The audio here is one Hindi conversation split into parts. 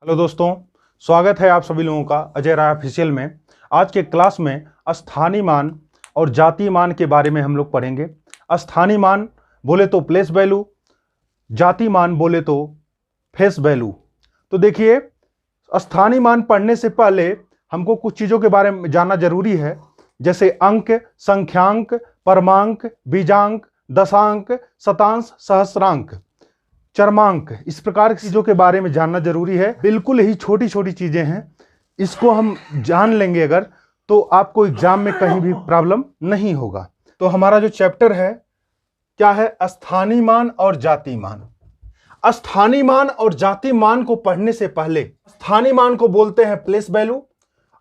हेलो दोस्तों, स्वागत है आप सभी लोगों का अजय राय ऑफिशियल में। आज के क्लास में स्थानीय मान और जातीय मान के बारे में हम लोग पढ़ेंगे। स्थानीय मान बोले तो प्लेस वैल्यू, जातीय मान बोले तो फेस वैल्यू। तो देखिए, स्थानीय मान पढ़ने से पहले हमको कुछ चीज़ों के बारे में जानना जरूरी है, जैसे अंक, संख्यांक, परमांक, बीजांक, दशांक, शतांश, सहस्रांक, चरमांक। इस प्रकार की चीज़ों के बारे में जानना जरूरी है। बिल्कुल ही छोटी छोटी चीज़ें हैं, इसको हम जान लेंगे अगर, तो आपको एग्जाम में कहीं भी प्रॉब्लम नहीं होगा। तो हमारा जो चैप्टर है क्या है? स्थानीय मान और जातीय मान। स्थानीय मान और जातीय मान को पढ़ने से पहले स्थानीय मान को बोलते हैं प्लेस वैल्यू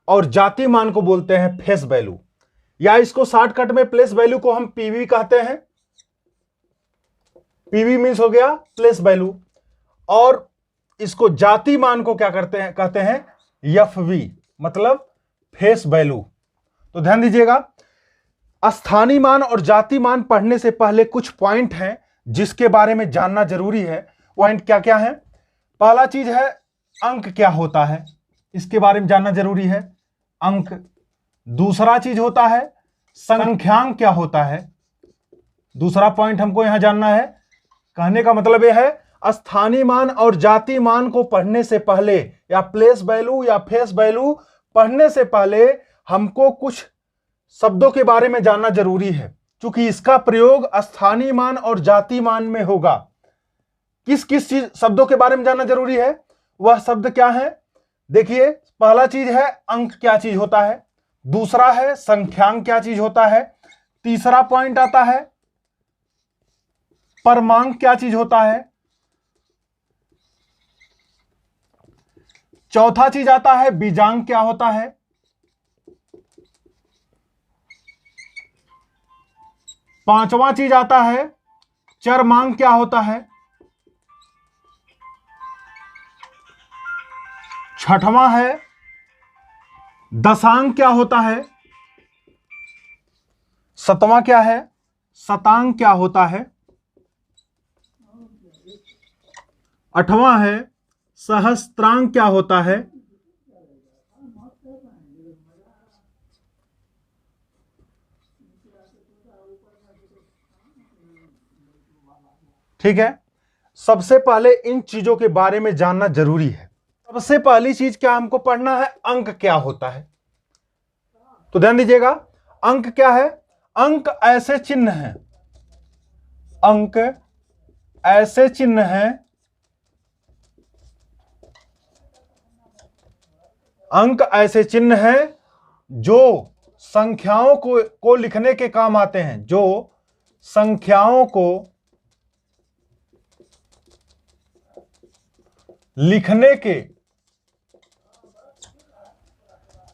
और जातीय मान को बोलते हैं फेस वैल्यू, या इसको शॉर्टकट में प्लेस वैल्यू को हम पीवी कहते हैं। पीवी मीन्स हो गया प्लेस वैल्यू, और इसको जातीय मान को क्या करते हैं? कहते हैं एफवी, मतलब फेस वैल्यू। तो ध्यान दीजिएगा, स्थानीय मान और जातीय मान पढ़ने से पहले कुछ पॉइंट हैं जिसके बारे में जानना जरूरी है। पॉइंट क्या क्या है? पहला चीज है अंक क्या होता है, इसके बारे में जानना जरूरी है, अंक। दूसरा चीज होता है संख्यांक क्या होता है। दूसरा पॉइंट हमको यहां जानना है। कहने का मतलब यह है, स्थानीय मान और जातीय मान को पढ़ने से पहले, या प्लेस वैल्यू या फेस वैल्यू पढ़ने से पहले, हमको कुछ शब्दों के बारे में जानना जरूरी है, क्योंकि इसका प्रयोग स्थानीय मान और जातीय मान में होगा। किस किस चीज शब्दों के बारे में जानना जरूरी है? वह शब्द क्या है? देखिए, पहला चीज है अंक क्या चीज होता है, दूसरा है संख्यांक क्या चीज होता है, तीसरा पॉइंट आता है परमांक क्या चीज होता है, चौथा चीज आता है बीजांक क्या होता है, पांचवा चीज आता है चरमांक क्या होता है, छठवां है दशांक क्या होता है, सतवां क्या है शतांक क्या होता है, आठवां है सहस्त्रांक क्या होता है, ठीक है। सबसे पहले इन चीजों के बारे में जानना जरूरी है। सबसे पहली चीज क्या हमको पढ़ना है? अंक क्या होता है। तो ध्यान दीजिएगा, अंक क्या है? अंक ऐसे चिन्ह हैं, अंक ऐसे चिन्ह हैं, अंक ऐसे चिन्ह हैं जो संख्याओं को लिखने के काम आते हैं, जो संख्याओं को लिखने के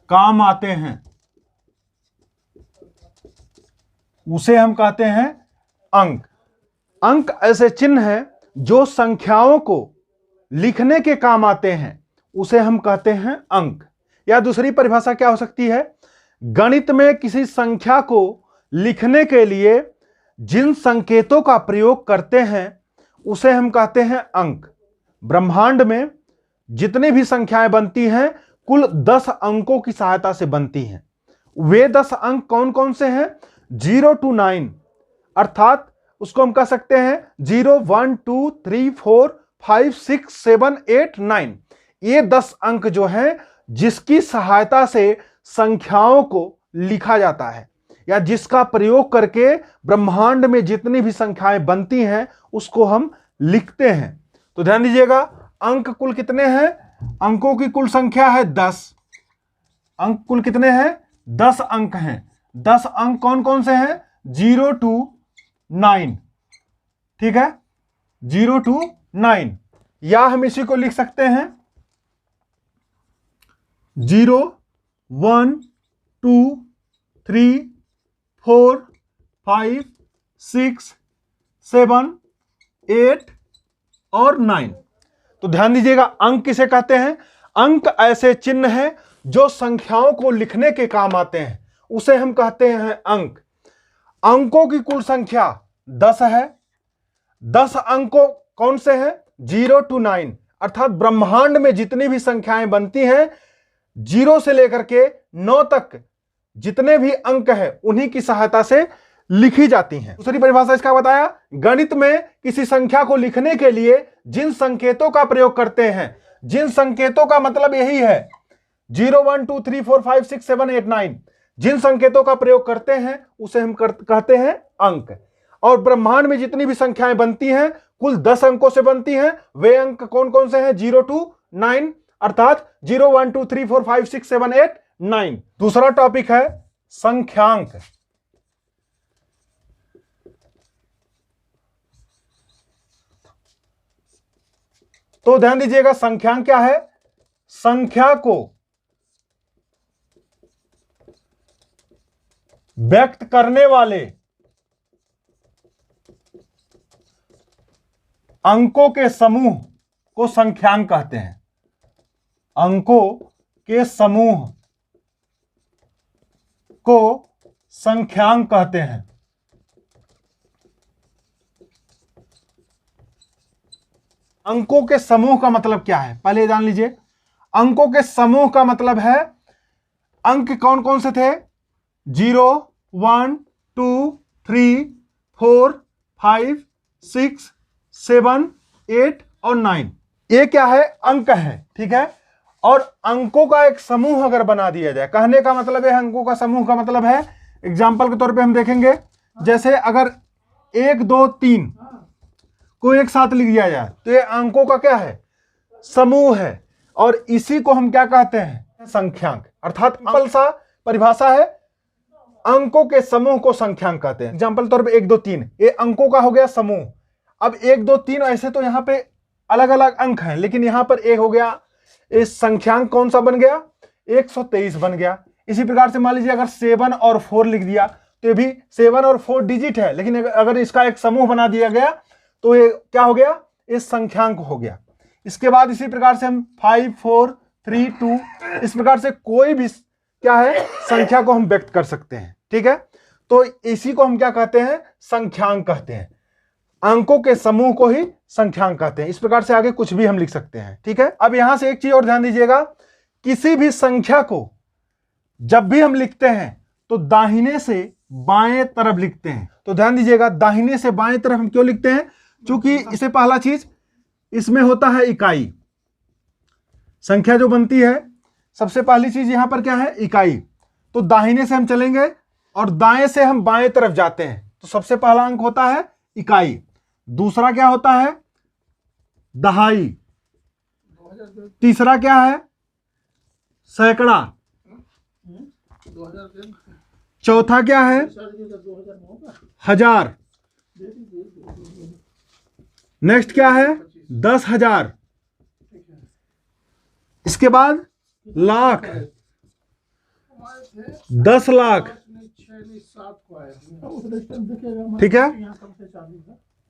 काम आते हैं, उसे हम कहते हैं अंक। अंक ऐसे चिन्ह हैं जो संख्याओं को लिखने के काम आते हैं, उसे हम कहते हैं अंक। या दूसरी परिभाषा क्या हो सकती है? गणित में किसी संख्या को लिखने के लिए जिन संकेतों का प्रयोग करते हैं उसे हम कहते हैं अंक। ब्रह्मांड में जितनी भी संख्याएं बनती हैं कुल 10 अंकों की सहायता से बनती हैं। वे 10 अंक कौन कौन से हैं? 0 to 9, अर्थात उसको हम कह सकते हैं 0, 1, 2, 3, 4, 5, 6, 7, 8, 9। ये 10 अंक जो हैं जिसकी सहायता से संख्याओं को लिखा जाता है, या जिसका प्रयोग करके ब्रह्मांड में जितनी भी संख्याएं बनती हैं उसको हम लिखते हैं। तो ध्यान दीजिएगा, अंक कुल कितने हैं? अंकों की कुल संख्या है 10। अंक कुल कितने हैं? 10 अंक हैं। 10 अंक कौन कौन से हैं? 0 to 9, ठीक है, 0 to 9। या हम इसी को लिख सकते हैं 0, 1, 2, 3, 4, 5, 6, 7, 8 और 9। तो ध्यान दीजिएगा, अंक किसे कहते हैं? अंक ऐसे चिन्ह हैं जो संख्याओं को लिखने के काम आते हैं, उसे हम कहते हैं अंक। अंकों की कुल संख्या 10 है। 10 अंकों कौन से हैं? 0 to 9, अर्थात ब्रह्मांड में जितनी भी संख्याएं बनती हैं 0 से लेकर के 9 तक जितने भी अंक है उन्हीं की सहायता से लिखी जाती हैं। दूसरी परिभाषा इसका बताया, गणित में किसी संख्या को लिखने के लिए जिन संकेतों का प्रयोग करते हैं, जिन संकेतों का मतलब यही है 0 1 2 3 4 5 6 7 8 9, जिन संकेतों का प्रयोग करते हैं उसे हम कहते हैं अंक। और ब्रह्मांड में जितनी भी संख्याएं बनती हैं कुल 10 अंकों से बनती हैं। वे अंक कौन कौन से हैं? 0 to 9, अर्थात 0 1 2 3 4 5 6 7 8 9। दूसरा टॉपिक है संख्यांक। तो ध्यान दीजिएगा, संख्यांक क्या है? संख्या को व्यक्त करने वाले अंकों के समूह को संख्यांक कहते हैं। अंकों के समूह को संख्यांक कहते हैं। अंकों के समूह का मतलब क्या है पहले जान लीजिए। अंकों के समूह का मतलब है अंक कौन कौन से थे? 0 1 2 3 4 5 6 7 8 और 9। ये क्या है? अंक है, ठीक है। और अंकों का एक समूह अगर बना दिया जाए, कहने का मतलब है अंकों का समूह का मतलब है, एग्जाम्पल के तौर पे हम देखेंगे, जैसे अगर 1 2 3 को एक साथ लिख दिया जाए तो ये अंकों का क्या है? समूह है। और इसी को हम क्या कहते हैं? संख्यांक। अर्थात सिंपल सा परिभाषा है, अंकों के समूह को संख्यांक कहते हैं। एग्जाम्पल तौर पे 1 2 3 ये अंकों का हो गया समूह। अब 1 2 3 ऐसे तो यहां पे अलग अलग अंक हैं, लेकिन यहां पर एक हो गया, इस संख्यांक कौन सा बन गया? 123 बन गया। इसी प्रकार से मान लीजिए अगर 7 और 4 लिख दिया तो ये भी 7 और 4 डिजिट है, लेकिन अगर इसका एक समूह बना दिया गया तो ये क्या हो गया? इस संख्यांक हो गया। इसके बाद इसी प्रकार से हम 5 4 3 2 इस प्रकार से कोई भी क्या है संख्या को हम व्यक्त कर सकते हैं, ठीक है। तो इसी को हम क्या कहते हैं? संख्यांक कहते हैं। अंकों के समूह को ही संख्यांक कहते हैं। इस प्रकार से आगे कुछ भी हम लिख सकते हैं, ठीक है। अब यहां से एक चीज और ध्यान दीजिएगा, किसी भी संख्या को जब भी हम लिखते हैं तो दाहिने से बाएं तरफ लिखते हैं। तो ध्यान दीजिएगा, दाहिने से बाएं तरफ हम क्यों लिखते हैं? क्योंकि इसे पहला चीज इसमें होता है इकाई। संख्या जो बनती है सबसे पहली चीज यहां पर क्या है? इकाई। तो दाहिने से हम चलेंगे और दाएं से हम बाएं तरफ जाते हैं तो सबसे पहला अंक होता है इकाई। दूसरा क्या होता है? दहाई। तीसरा क्या है? सैकड़ा। चौथा क्या है? 1000। नेक्स्ट क्या है? 10,000। इसके बाद लाख, 10 लाख, ठीक है।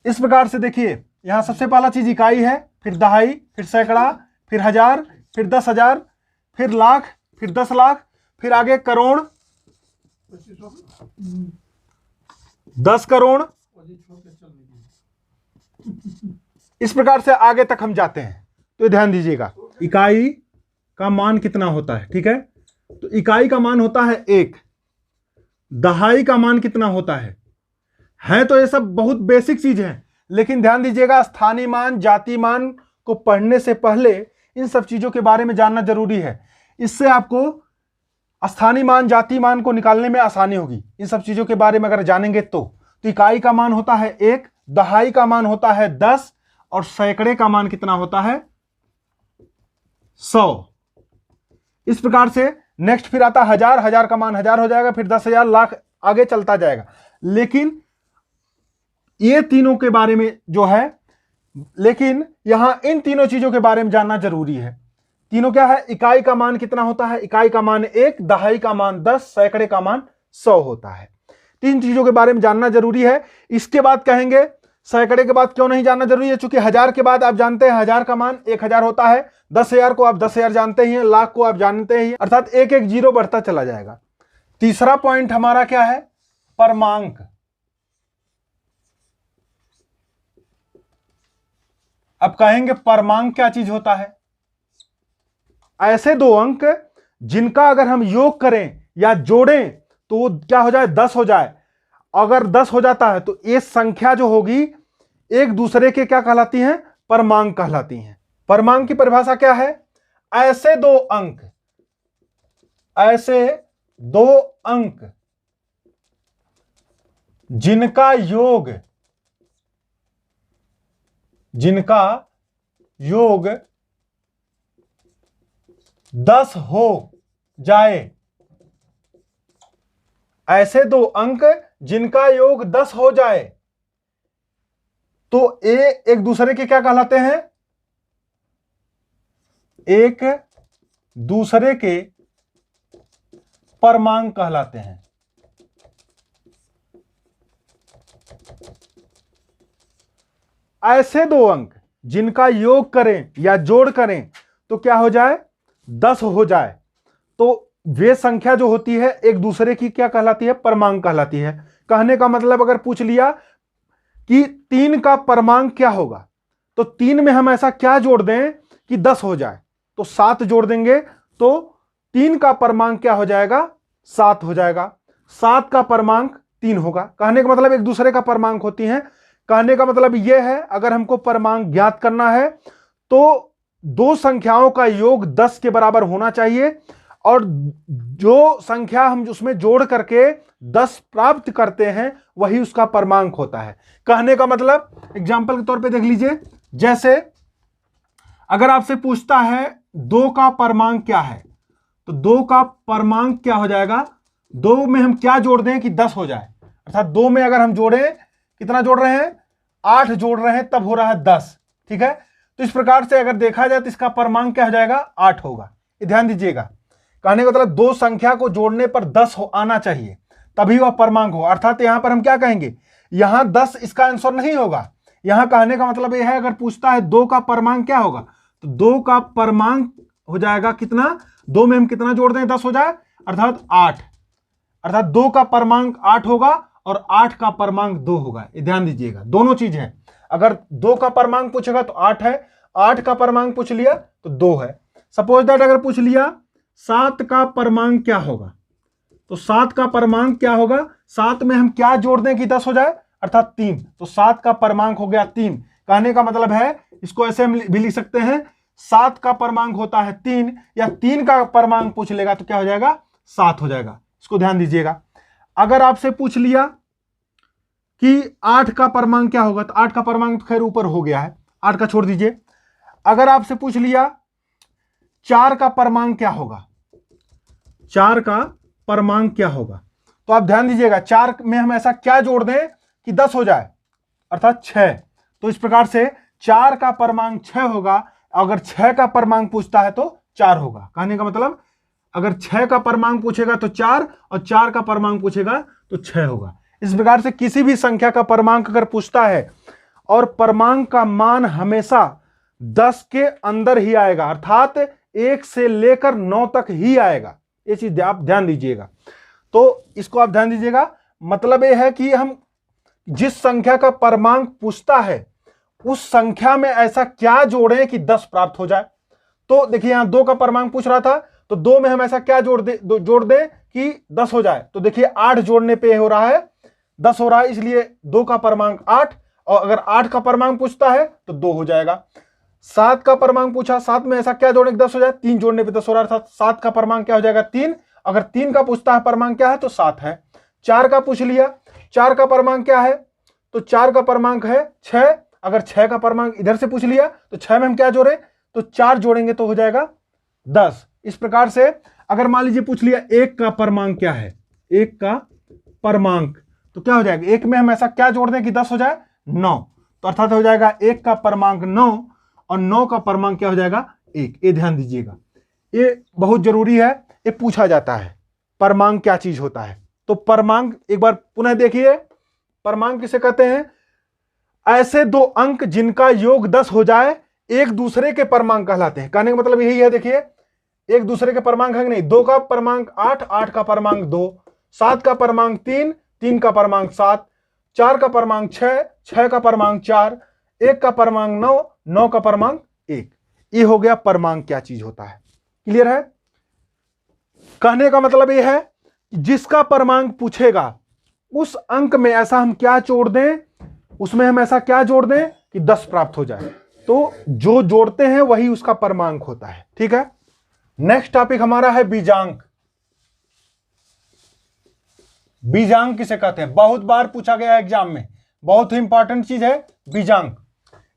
इस प्रकार से देखिए, यहां सबसे पहला चीज इकाई है, फिर दहाई, फिर सैकड़ा, फिर 1000, फिर 10,000, फिर लाख, फिर 10 लाख, फिर आगे करोड़, 10 करोड़। इस प्रकार से आगे तक हम जाते हैं। तो ध्यान दीजिएगा, इकाई का मान कितना होता है, ठीक है। तो इकाई का मान होता है 1। दहाई का मान कितना होता है तो ये सब बहुत बेसिक चीज है, लेकिन ध्यान दीजिएगा, स्थानीय मान, जाति मान को पढ़ने से पहले इन सब चीजों के बारे में जानना जरूरी है। इससे आपको स्थानीय मान, जाति मान को निकालने में आसानी होगी। इन सब चीजों के बारे में अगर जानेंगे तो इकाई का मान होता है 1, दहाई का मान होता है 10 और सैकड़े का मान कितना होता है? 100। इस प्रकार से नेक्स्ट फिर आता है 1000, 1000 का मान 1000 हो जाएगा, फिर 10,000, लाख, आगे चलता जाएगा। लेकिन ये तीनों के बारे में जो है, लेकिन यहां इन तीनों चीजों के बारे में जानना जरूरी है। तीनों क्या है? इकाई का मान कितना होता है? इकाई का मान 1, दहाई का मान 10, सैकड़े का मान 100 होता है। तीन चीजों के बारे में जानना जरूरी है। इसके बाद कहेंगे सैकड़े के बाद क्यों नहीं जानना जरूरी है? क्योंकि 1000 के बाद आप जानते हैं 1000 का मान 1000 होता है, 10,000 को आप 10,000 जानते ही हैं, लाख को आप जानते ही हैं, अर्थात एक एक जीरो बढ़ता चला जाएगा। तीसरा पॉइंट हमारा क्या है? परमांक। अब कहेंगे परमांक क्या चीज होता है? ऐसे दो अंक जिनका अगर हम योग करें या जोड़ें तो वो क्या हो जाए? 10 हो जाए। अगर 10 हो जाता है तो ये संख्या जो होगी एक दूसरे के क्या कहलाती हैं? परमांक कहलाती हैं। परमांक की परिभाषा क्या है? ऐसे दो अंक, ऐसे दो अंक जिनका योग 10 हो जाए, ऐसे दो अंक जिनका योग 10 हो जाए तो एक दूसरे के क्या कहलाते हैं? एक दूसरे के परमांक कहलाते हैं। ऐसे दो अंक जिनका योग करें या जोड़ करें तो क्या हो जाए? 10 हो जाए, तो वे संख्या जो होती है एक दूसरे की क्या कहलाती है? परमांक कहलाती है। कहने का मतलब अगर पूछ लिया कि 3 का परमांक क्या होगा, तो 3 में हम ऐसा क्या जोड़ दें कि 10 हो जाए, तो 7 जोड़ देंगे तो 3 का परमांक क्या हो जाएगा? 7 हो जाएगा। 7 का परमांक 3 होगा। कहने का मतलब एक दूसरे का परमांक होती हैं। कहने का मतलब यह है अगर हमको परमांक ज्ञात करना है तो दो संख्याओं का योग 10 के बराबर होना चाहिए और जो संख्या हम उसमें जोड़ करके 10 प्राप्त करते हैं वही उसका परमांक होता है। कहने का मतलब एग्जाम्पल के तौर पे देख लीजिए, जैसे अगर आपसे पूछता है 2 का परमांक क्या है, तो 2 का परमांक क्या हो जाएगा? 2 में हम क्या जोड़ दें कि 10 हो जाए, अर्थात 2 में अगर हम जोड़ें, कितना जोड़ रहे हैं? 8 जोड़ रहे हैं, तब हो रहा है 10। ठीक है, तो इस प्रकार से अगर देखा जाए तो इसका परमांक क्या हो जाएगा? 8 होगा। ये ध्यान दीजिएगा। कहने का मतलब दो संख्या को जोड़ने पर 10 आना चाहिए तभी वह परमांक हो। अर्थात यहां पर हम क्या कहेंगे? यहां 10 इसका आंसर नहीं होगा। यहां कहने का मतलब यह है अगर पूछता है 2 का परमांक क्या होगा, तो 2 का परमांक हो जाएगा कितना? 2 में हम कितना जोड़ दें 10 हो जाए, अर्थात 8। अर्थात 2 का परमांक 8 होगा और 8 का परमांक 2 होगा। ये ध्यान दीजिएगा, दोनों चीज है। अगर 2 का परमांक पूछेगा तो 8 है, 8 का परमांक पूछ लिया तो 2 है। सपोज दैट अगर पूछ लिया 7 का परमांक क्या होगा, तो 7 का परमांक क्या होगा? 7 में हम क्या जोड़ दें कि 10 हो जाए, अर्थात 3, तो 7 का परमांक हो गया 3। कहने का मतलब है इसको ऐसे हम भी लिख सकते हैं, 7 का परमांक होता है 3, या 3 का परमांक पूछ लेगा तो क्या हो जाएगा? 7 हो जाएगा। इसको ध्यान दीजिएगा। अगर आपसे पूछ लिया कि 8 का परमांक क्या होगा, तो 8 का परमांक तो खैर ऊपर हो गया है, 8 का छोड़ दीजिए। अगर आपसे पूछ लिया 4 का परमांक क्या होगा, 4 का परमांक क्या होगा, तो आप ध्यान दीजिएगा 4 में हम ऐसा क्या जोड़ दें कि 10 हो जाए, अर्थात 6। तो इस प्रकार से 4 का परमांक 6 होगा। अगर 6 का परमांक पूछता है तो 4 होगा। कहने का मतलब अगर 6 का परमांक पूछेगा तो 4 और 4 का परमांक पूछेगा तो 6 होगा। इस प्रकार से किसी भी संख्या का परमांक अगर पूछता है और परमांक का मान हमेशा 10 के अंदर ही आएगा, अर्थात 1 से लेकर 9 तक ही आएगा। ये चीज आप ध्यान दीजिएगा। तो इसको आप ध्यान दीजिएगा। मतलब यह है कि हम जिस संख्या का परमांक पूछता है उस संख्या में ऐसा क्या जोड़ें कि 10 प्राप्त हो जाए। तो देखिए यहां 2 का परमांक पूछ रहा था, तो 2 में हम ऐसा क्या जोड़ दे कि 10 हो जाए। तो देखिए 8 जोड़ने पे हो रहा है 10 हो रहा है, इसलिए 2 का परमांक 8, और अगर 8 का परमांक पूछता है तो 2 हो जाएगा। 7 का परमांक पूछा, 7 में ऐसा क्या जोड़ने 10 हो जाए, 3 जोड़ने पे 10 हो रहा है, अर्थात 7 का परमांक क्या हो जाएगा? 3। अगर 3 का पूछता है परमांक क्या है तो 7 है। 4 का पूछ लिया, 4 का परमांक क्या है, तो 4 का परमांक है 6। अगर 6 का परमांक इधर से पूछ लिया तो 6 में हम क्या जोड़े, तो 4 जोड़ेंगे तो हो जाएगा 10। इस प्रकार से अगर मान लीजिए पूछ लिया 1 का परमांक क्या है, 1 का परमांक, तो क्या हो जाएगा? 1 में हम ऐसा क्या जोड़ दें कि 10 हो जाए? 9। तो अर्थात हो जाएगा 1 का परमांक 9 और 9 का परमांक क्या हो जाएगा? 1। ये ध्यान दीजिएगा, ये बहुत जरूरी है, ये पूछा जाता है परमांक क्या चीज होता है। तो परमांक एक बार पुनः देखिए, परमांक किसे कहते हैं? ऐसे दो अंक जिनका योग 10 हो जाए एक दूसरे के परमांक कहलाते हैं। कहने का मतलब यही है, देखिए एक दूसरे के परमांक है कि नहीं। 2 का परमांक 8, 8 का परमांक 2, 7 का परमांक 3, 3 का परमांक 7, 4 का परमांक 6, 6 का परमांक 4, 1 का परमांक 9, 9 का परमांक 1। ये हो गया परमांक क्या चीज होता है। क्लियर है? कहने का मतलब ये है कि जिसका परमांक पूछेगा उस अंक में ऐसा हम क्या जोड़ दें, उसमें हम ऐसा क्या जोड़ दें कि 10 प्राप्त हो जाए। तो जो जोड़ते हैं वही उसका परमांक होता है। ठीक है, नेक्स्ट टॉपिक हमारा है बीजांक। बीजांक किसे कहते हैं? बहुत बार पूछा गया एग्जाम में, बहुत ही इंपॉर्टेंट चीज है बीजांक।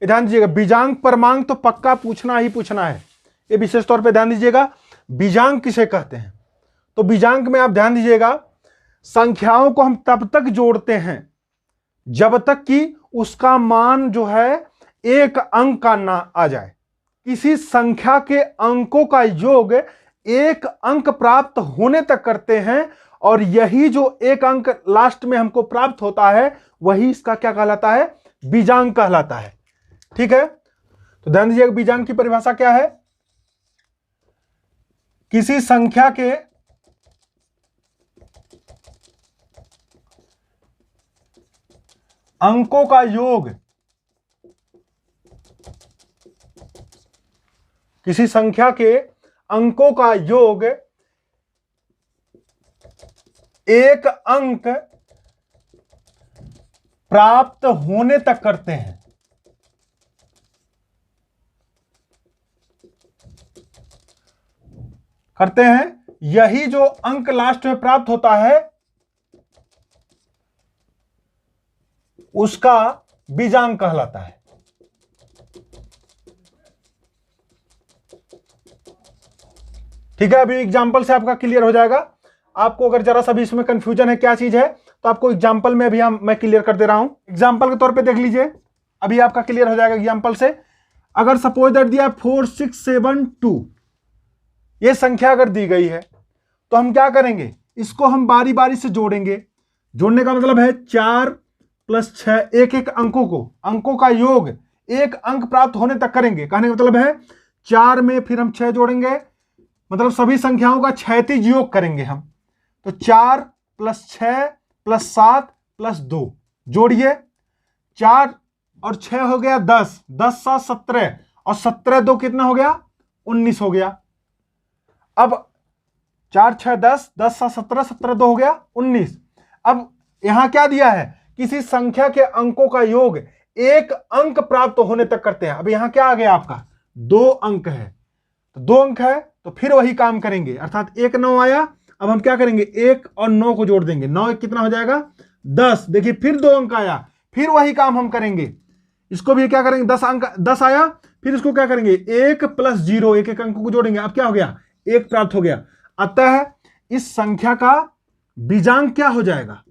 ध्यान दीजिएगा, बीजांक परमांक तो पक्का पूछना ही पूछना है, ये विशेष तौर पे ध्यान दीजिएगा। बीजांक किसे कहते हैं? तो बीजांक में आप ध्यान दीजिएगा, संख्याओं को हम तब तक जोड़ते हैं जब तक कि उसका मान जो है एक अंक का ना आ जाए। किसी संख्या के अंकों का योग एक अंक प्राप्त होने तक करते हैं, और यही जो एक अंक लास्ट में हमको प्राप्त होता है वही इसका क्या कहलाता है? बीजांक कहलाता है। ठीक है, तो ध्यान दीजिएगा, बीजांक की परिभाषा क्या है? किसी संख्या के अंकों का योग, किसी संख्या के अंकों का योग एक अंक प्राप्त होने तक करते हैं। यही जो अंक लास्ट में प्राप्त होता है उसका बीजांक कहलाता है। ठीक है, अभी एग्जाम्पल से आपका क्लियर हो जाएगा। आपको अगर जरा सा भी इसमें कंफ्यूजन है क्या चीज है, तो आपको एग्जाम्पल में अभी मैं क्लियर कर दे रहा हूं। एग्जाम्पल के तौर पे देख लीजिए, अभी आपका क्लियर हो जाएगा एग्जाम्पल से। अगर सपोज दैट दिया 4672, ये संख्या अगर दी गई है तो हम क्या करेंगे, इसको हम बारी बारी से जोड़ेंगे। जोड़ने का मतलब है 4 + 6, एक एक अंकों का योग एक अंक प्राप्त होने तक करेंगे। कहने का मतलब है 4 में फिर हम 6 जोड़ेंगे, मतलब सभी संख्याओं का क्षैतिज योग करेंगे हम। तो 4 + 6 + 7 + 2 जोड़िए, 4 और 6 हो गया 10, 10 7 17, और 17 2 कितना हो गया? 19 हो गया। अब 4 6 10, 10 7 17, 17 2 हो गया 19। अब यहां क्या दिया है? किसी संख्या के अंकों का योग एक अंक प्राप्त होने तक करते हैं। अब यहां क्या आ गया आपका? 2 अंक है, तो 2 अंक है तो फिर वही काम करेंगे, अर्थात 1 9 आया। अब हम क्या करेंगे? 1 और 9 को जोड़ देंगे, 9 1 कितना हो जाएगा? 10। देखिए फिर 2 अंक आया, फिर वही काम हम करेंगे। इसको भी क्या करेंगे? 10 अंक, 10 आया, फिर इसको क्या करेंगे? 1 + 0, एक एक अंक को जोड़ेंगे। अब क्या हो गया? 1 प्राप्त हो गया। अतः इस संख्या का बीजांक क्या हो जाएगा?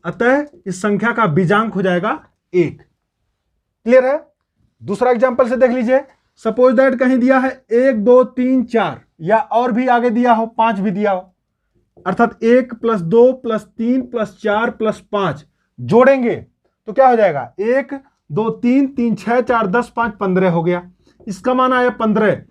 अतः इस संख्या का बीजांक हो जाएगा 1। क्लियर है? दूसरा एग्जांपल से देख लीजिए। सपोज दैट कहीं दिया है 1 2 3 4, या और भी आगे दिया हो 5 भी दिया हो, अर्थात 1 + 2 + 3 + 4 + 5 जोड़ेंगे तो क्या हो जाएगा? 1 2 3 3 6 4 10 5 15 हो गया। इसका मान आया 15।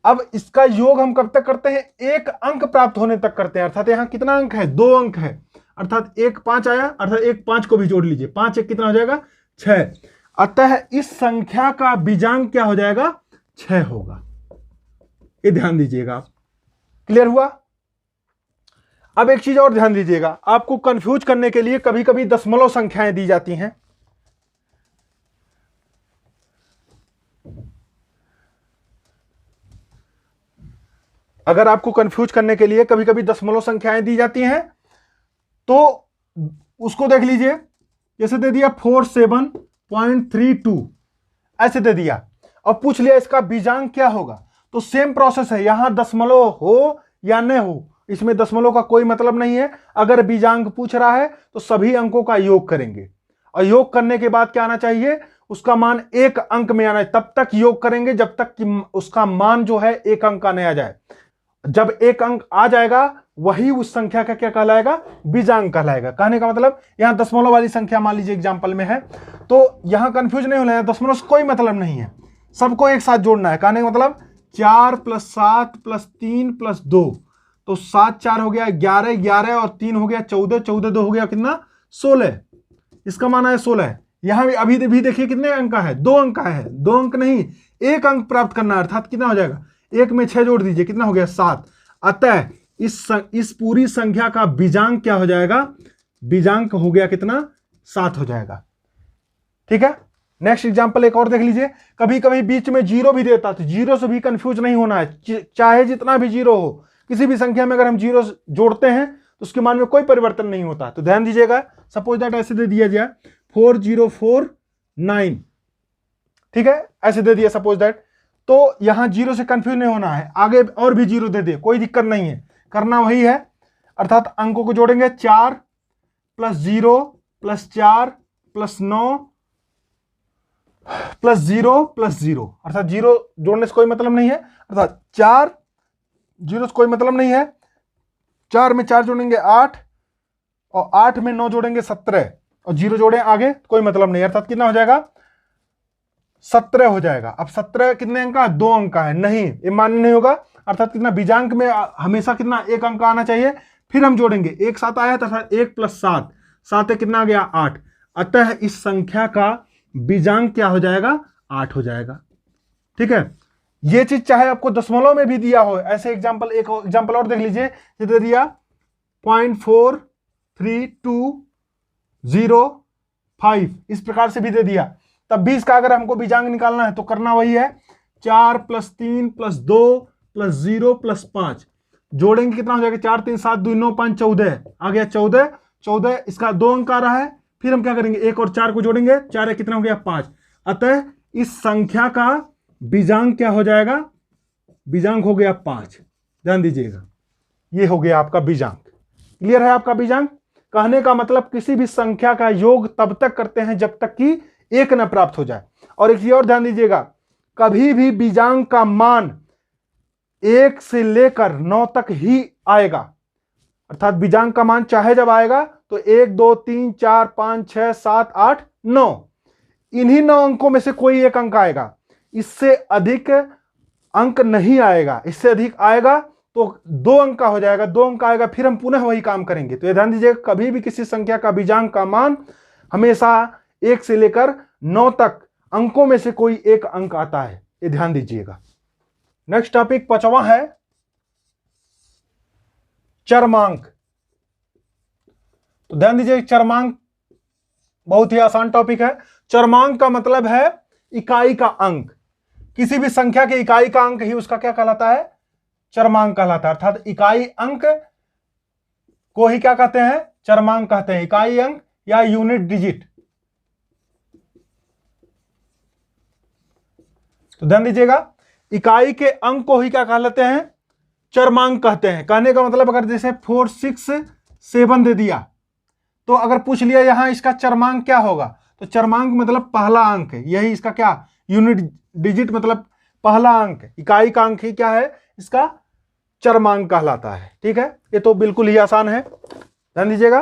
अब इसका योग हम कब तक करते हैं? एक अंक प्राप्त होने तक करते हैं। अर्थात यहां कितना अंक है? 2 अंक है, अर्थात 1 5 आया, अर्थात 1 5 को भी जोड़ लीजिए, 5 1 कितना हो जाएगा? 6। अतः इस संख्या का बीजांक क्या हो जाएगा? 6 होगा। ये ध्यान दीजिएगा आप। क्लियर हुआ? अब एक चीज और ध्यान दीजिएगा, आपको कंफ्यूज करने के लिए कभी कभी दशमलव संख्याएं दी जाती हैं। अगर आपको कंफ्यूज करने के लिए कभी कभी दशमलव संख्याएं दी जाती हैं तो उसको देख लीजिए। जैसे दे दिया 47.32, ऐसे दे दिया और पूछ लिया इसका बीजांक क्या होगा। तो सेम प्रोसेस है, यहां दशमलव हो या न हो, इसमें दशमलव का कोई मतलब नहीं है। अगर बीजांक पूछ रहा है तो सभी अंकों का योग करेंगे, और योग करने के बाद क्या आना चाहिए? उसका मान एक अंक में आना है। तब तक योग करेंगे जब तक कि उसका मान जो है एक अंक का नहीं आ जाए। जब एक अंक आ जाएगा वही उस संख्या का क्या कहलाएगा? बीजांक कहलाएगा। कहने का मतलब यहां दशमलव वाली संख्या मान लीजिए एग्जांपल में है, तो यहां कंफ्यूज नहीं होना है, दशमलव से कोई मतलब नहीं है, सबको एक साथ जोड़ना है। कहने का मतलब 4 + 7 + 3 + 2, तो 7 4 हो गया 11, 11 और 3 हो गया 14, 14 2 हो गया कितना? 16। इसका मान है 16। यहां अभी भी देखिए कितने अंक का है, 2 अंक का है, 2 अंक नहीं 1 अंक प्राप्त करना है, अर्थात कितना हो जाएगा, 1 में 6 जोड़ दीजिए, कितना हो गया 7। अतः इस पूरी संख्या का बीजांक क्या हो जाएगा, बीजांक हो गया कितना, 7 हो जाएगा। ठीक है, नेक्स्ट एग्जांपल एक और देख लीजिए। कभी कभी बीच में जीरो भी देता, तो जीरो से भी कंफ्यूज नहीं होना है, चाहे जितना भी जीरो हो, किसी भी संख्या में अगर हम जीरो जोड़ते हैं तो उसके मान में कोई परिवर्तन नहीं होता। तो ध्यान दीजिएगा, सपोज दैट ऐसे दे दिया जाए 4049, ठीक है, ऐसे दे दिया सपोज दैट, तो यहां जीरो से कंफ्यूज नहीं होना है, आगे और भी जीरो दे दे, कोई दिक्कत नहीं है, करना वही है, अर्थात अंकों को जोड़ेंगे 4 + 0 + 4 + 9 + 0 + 0, अर्थात जीरो जोड़ने से कोई मतलब नहीं है, अर्थात 4 जीरो से कोई मतलब नहीं है, 4 में 4 जोड़ेंगे 8 और 8 में 9 जोड़ेंगे 17 और जीरो जोड़े आगे कोई मतलब नहीं, अर्थात कितना हो जाएगा, 17 हो जाएगा। अब 17 कितने अंक का, 2 अंक का है, नहीं ये मान्य नहीं होगा, अर्थात कितना, बीजांक में हमेशा कितना, 1 अंक आना चाहिए, फिर हम जोड़ेंगे, 1 7 आया था, 1 + 7 7 है, कितना आ गया 8, अतः इस संख्या का बीजांक क्या हो जाएगा, 8 हो जाएगा। ठीक है, ये चीज चाहे आपको दशमलव में भी दिया हो, ऐसे एग्जांपल, एक एग्जांपल और देख लीजिए, दे दिया 0.4320 इस प्रकार से भी दे दिया, तब भी इसका अगर हमको बीजांक निकालना है तो करना वही है, 4 + 3 + 2 + 0 + 5 जोड़ेंगे, कितना हो जाएगा, 4 3 7 2 9 5 14 आ गया, 14 इसका 2 अंक आ रहा है, फिर हम क्या करेंगे, 1 और 4 को जोड़ेंगे, 4 है, कितना हो गया 5, अतः इस संख्या का बीजांक क्या हो जाएगा, बीजांक हो गया 5। ध्यान दीजिएगा, ये हो गया आपका बीजांक। क्लियर है आपका बीजांक? कहने का मतलब किसी भी संख्या का योग तब तक करते हैं जब तक कि 1 न प्राप्त हो जाए। और एक चीज और ध्यान दीजिएगा, कभी भी बीजांक का मान 1 से लेकर 9 तक ही आएगा, अर्थात बीजांक का मान चाहे जब आएगा तो 1 2 3 4 5 6 7 8 9, इन्हीं 9 अंकों में से कोई एक अंक आएगा, इससे अधिक अंक नहीं आएगा, इससे अधिक आएगा तो 2 अंक का हो जाएगा, 2 अंक आएगा फिर हम पुनः वही काम करेंगे। तो ये ध्यान दीजिएगा, कभी भी किसी संख्या का बीजांक का मान हमेशा 1 से लेकर 9 तक अंकों में से कोई एक अंक आता है, ये ध्यान दीजिएगा। नेक्स्ट टॉपिक 5वां है चरमांक। तो ध्यान दीजिए, चरमांक बहुत ही आसान टॉपिक है। चरमांक का मतलब है इकाई का अंक, किसी भी संख्या के इकाई का अंक ही उसका क्या कहलाता है, चरमांक कहलाता है, अर्थात इकाई अंक को ही क्या कहते हैं, चरमांक कहते हैं, इकाई अंक या यूनिट डिजिट। तो ध्यान दीजिएगा, इकाई के अंक को ही क्या कहलाते हैं, चरमांक कहते हैं। कहने का मतलब अगर जैसे 4 6 7 दे दिया, तो अगर पूछ लिया यहां इसका चरमांक क्या होगा, तो चरमांक मतलब पहला अंक है, यही इसका क्या, यूनिट डिजिट मतलब पहला अंक, इकाई का अंक ही क्या है, इसका चरमांक कहलाता है। ठीक है, ये तो बिल्कुल ही आसान है। ध्यान दीजिएगा,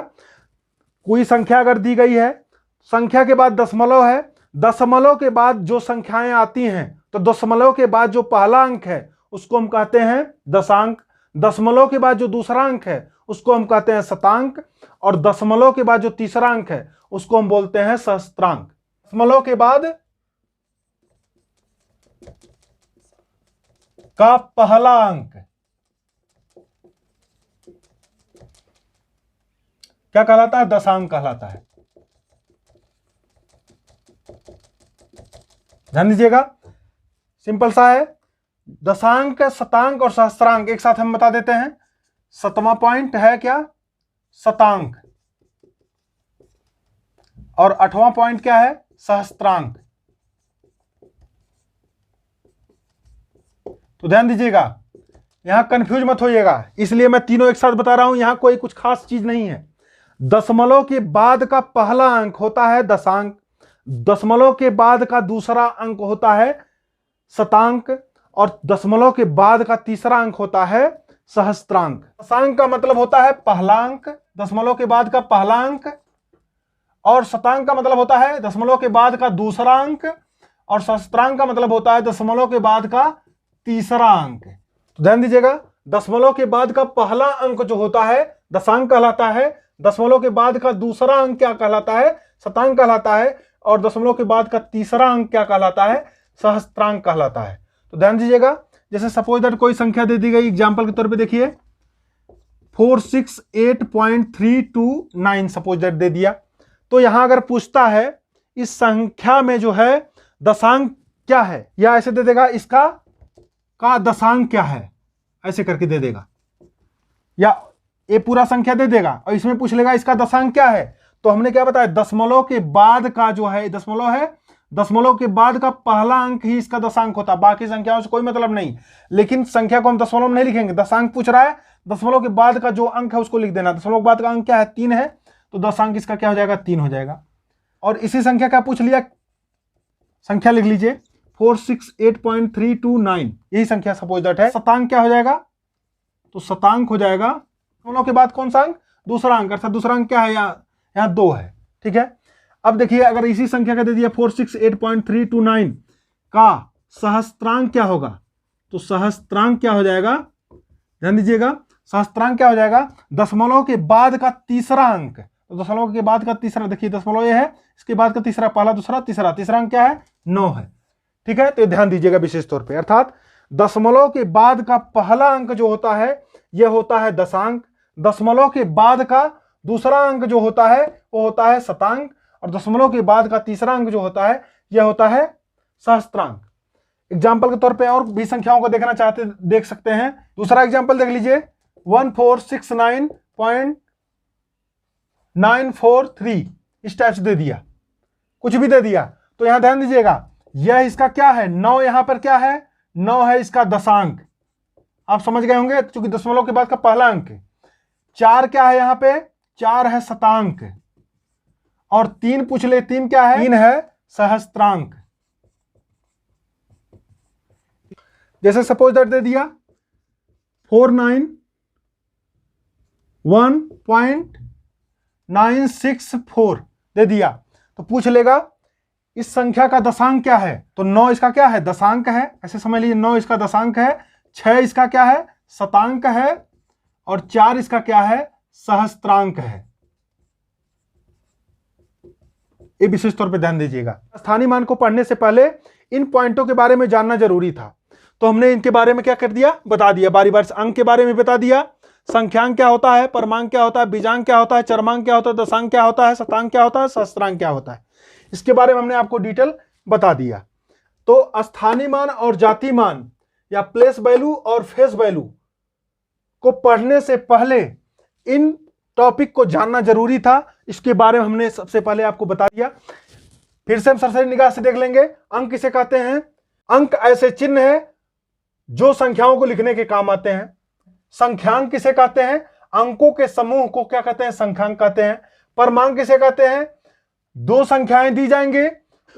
कोई संख्या अगर दी गई है, संख्या के बाद दशमलव है, दशमलव के बाद जो संख्याएं आती हैं, तो दशमलव के बाद जो पहला अंक है उसको हम कहते हैं दशांक, दशमलव के बाद जो दूसरा अंक है उसको हम कहते हैं शतांक, और दशमलव के बाद जो तीसरा अंक है उसको हम बोलते हैं सहस्त्रांक। दशमलव के बाद का पहला अंक क्या कहलाता है, दशांक कहलाता है। ध्यान दीजिएगा, सिंपल सा है, दशांक, शतांक और सहस्त्रांक एक साथ हम बता देते हैं। 7वां पॉइंट है क्या, शतांक, और 8वां पॉइंट क्या है, सहस्त्रांक। तो ध्यान दीजिएगा, यहां कंफ्यूज मत होइएगा, इसलिए मैं तीनों एक साथ बता रहा हूं, यहां कोई कुछ खास चीज नहीं है। दशमलव के बाद का पहला अंक होता है दशांक, दशमलव के बाद का दूसरा अंक होता है शतांक, और दशमलव के बाद का तीसरा अंक होता है सहस्त्रांक। दशांक का मतलब होता है पहला अंक, दशमलव के बाद का पहला अंक, और शतांक का मतलब होता है दशमलव के बाद का दूसरा अंक, और सहस्त्रांक का मतलब होता है दशमलव के बाद का तीसरा अंक। तो ध्यान दीजिएगा, दशमलव के बाद का पहला अंक जो होता है दशांक कहलाता है, दशमलव के बाद का दूसरा अंक क्या कहलाता है, शतांक कहलाता है, और दशमलव के बाद का तीसरा अंक क्या कहलाता है? सहस्त्रांक कहलाता है। तो ध्यान दीजिएगा, जैसे सपोज दैट कोई संख्या दे दी गई, एग्जांपल के तौर पे देखिए 468.329 सपोज दैट दे दिया। तो यहां अगर पूछता है इस संख्या में जो है दशांक क्या है, या ऐसे दे देगा इसका का दशांक क्या है, ऐसे करके दे देगा, या ये पूरा संख्या दे देगा और इसमें पूछ लेगा इसका दशांक क्या है। तो हमने क्या बताया, दशमलव के बाद का जो है दशमलव है, दशमलव के बाद का पहला अंक ही इसका दशांक होता है, बाकी संख्याओं से कोई मतलब नहीं। लेकिन संख्या को हम दशमलव में नहीं लिखेंगे, दशांक पूछ रहा है, दशमलव के बाद का जो अंक है उसको लिख देना। दशमलव के बाद का अंक क्या है? 3 है, तो दशांक इसका क्या हो जाएगा? 3 हो जाएगा। और इसी संख्या का पूछ लिया, संख्या लिख लीजिए 468.329, यही संख्या सपोज दैट है। शतांक क्या हो जाएगा? तो शतांक हो जाएगा दशमलव के बाद कौन सा अंक? दूसरा अंक, अर्थात दूसरा अंक क्या है? यहाँ 2 है। ठीक है, अब देखिए अगर इसी संख्या का दे दिया 468.329 का सहस्त्रांक क्या होगा? तो सहस्त्रांक क्या हो जाएगा? ध्यान दीजिएगा, सहस्त्रांक क्या हो जाएगा? दशमलव के बाद का तीसरा अंक। तो दशमलव के बाद का तीसरा, देखिए दशमलव ये है, इसके बाद का तीसरा, पहला दूसरा तीसरा, तीसरा अंक क्या है? 9 है। ठीक है, तो ध्यान दीजिएगा विशेष तौर पे, अर्थात दशमलव के बाद का पहला अंक जो होता है यह होता है दशांक, दशमलव के बाद का दूसरा अंक जो होता है वो होता है शतांक, और दशमलव के बाद का तीसरा अंक जो होता है यह होता है सहस्त्रांक। एग्जाम्पल के तौर पे और भी संख्याओं को देखना चाहते देख सकते हैं। दूसरा एग्जाम्पल देख लीजिए 1469.943, इस टाइप से दे दिया, कुछ भी दे दिया। तो यहां ध्यान दीजिएगा, यह इसका क्या है? 9 यहां पर क्या है? 9 है इसका दशांक, आप समझ गए होंगे, क्योंकि दशमलव के बाद का पहला अंक। 4 क्या है यहां पे? 4 है शतांक, और 3 पूछ ले, 3 क्या है? 3 है सहस्त्रांक। जैसे सपोज दैट दे दिया 491.964 दे दिया, तो पूछ लेगा इस संख्या का दशांक क्या है? तो 9 इसका क्या है? दशांक है, ऐसे समझ लीजिए 9 इसका दशांक है, 6 इसका क्या है? शतांक है, और 4 इसका क्या है? सहस्त्रांक है। ये विशेष तौर पे ध्यान दीजिएगा। स्थानीय मान को पढ़ने से पहले इन पॉइंटों के बारे में जानना जरूरी था, तो हमने इनके बारे में क्या कर दिया? बता दिया, बारी बारी से अंक के बारे में बता दिया, संख्यांक क्या होता है, परमांक क्या होता है, बीजांक क्या होता है, चरमांक क्या होता है, दशांक क्या होता है, शतांक क्या होता है, सहस्त्रांक क्या होता है, इसके बारे में हमने आपको डिटेल बता दिया। तो स्थानीय मान और जाति मान या प्लेस वैल्यू और फेस वैल्यू को पढ़ने से पहले इन टॉपिक को जानना जरूरी था, इसके बारे में हमने सबसे पहले आपको बता दिया। फिर से हम सरसरी निगाह से देख लेंगे। अंक किसे कहते हैं? अंक ऐसे चिन्ह है जो संख्याओं को लिखने के काम आते हैं। संख्यांक किसे कहते हैं? अंकों के समूह को क्या कहते हैं? संख्यांक कहते हैं। परमांक किसे कहते हैं? 2 संख्याएं दी जाएंगे,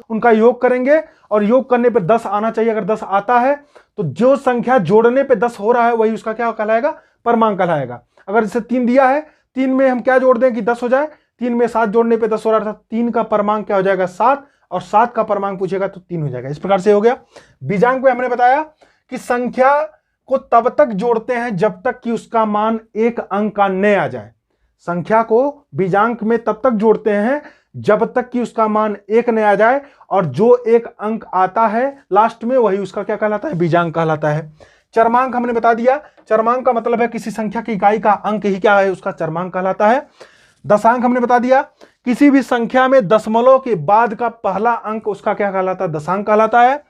उनका योग करेंगे और योग करने पे 10 आना चाहिए। अगर 10 आता है तो जो संख्या जोड़ने पे 10 हो रहा है वही उसका क्या कहलाएगा? परमांक कहलाएगा। अगर जैसे 3 दिया है, 3 में हम क्या जोड़ दें कि 10 हो जाए, 3 में 7 जोड़ने पे 10 हो रहा था, 3 का परमांक क्या हो जाएगा? 7, और 7 का परमांक पूछेगा तो 3 हो जाएगा। इस प्रकार से हो गया। बीजांक में हमने बताया कि संख्या को तब तक जोड़ते हैं जब तक कि उसका मान 1 अंक का न आ जाए। संख्या को बीजांक में तब तक जोड़ते हैं जब तक कि उसका मान 1 न आ जाए, और जो 1 अंक आता है लास्ट में वही उसका क्या कहलाता है? बीजांक कहलाता है। चरमांक हमने बता दिया, चरमांक का मतलब है किसी संख्या की इकाई का अंक ही क्या है? उसका चरमांक कहलाता है। दशांक हमने बता दिया, किसी भी संख्या में दशमलव के बाद का पहला अंक उसका क्या कहलाता है? दशांक कहलाता है।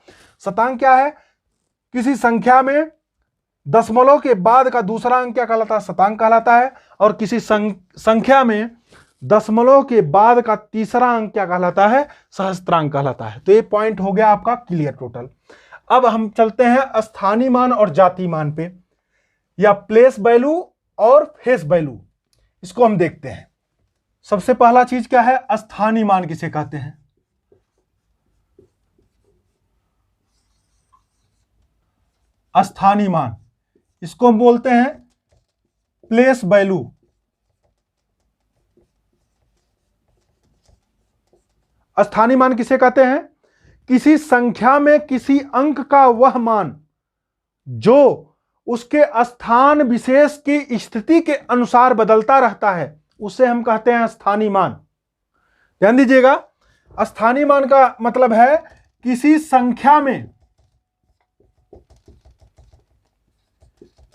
शतांक क्या है? किसी संख्या में दशमलव के बाद का दूसरा अंक क्या कहलाता है? शतांक कहलाता है। और किसी संख्या में दशमलव के बाद का तीसरा अंक क्या कहलाता है? सहस्त्रांक कहलाता है। तो ये पॉइंट हो गया आपका क्लियर टोटल। अब हम चलते हैं स्थानीय मान और जाति मान पे, या प्लेस वैल्यू और फेस वैल्यू, इसको हम देखते हैं। सबसे पहला चीज क्या है? स्थानीय मान किसे कहते हैं? स्थानीय मान, इसको हम बोलते हैं प्लेस वैल्यू। स्थानीय मान किसे कहते हैं? किसी संख्या में किसी अंक का वह मान जो उसके स्थान विशेष की स्थिति के अनुसार बदलता रहता है, उसे हम कहते हैं स्थानीय मान। ध्यान दीजिएगा, स्थानीय मान का मतलब है किसी संख्या में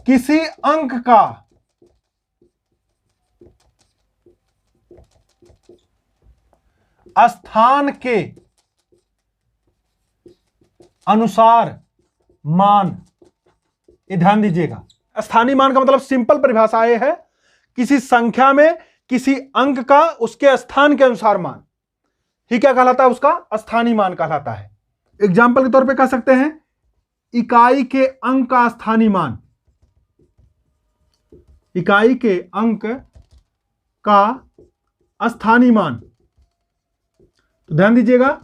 किसी अंक का स्थान के अनुसार मान। ये ध्यान दीजिएगा, स्थानीय मान का मतलब सिंपल परिभाषा ये है, किसी संख्या में किसी अंक का उसके स्थान के अनुसार मान ही क्या कहलाता है, उसका स्थानीय मान कहलाता है। एग्जाम्पल के तौर पे कह सकते हैं इकाई के अंक का स्थानीय मान, इकाई के अंक का स्थानीय मान। तो ध्यान दीजिएगा,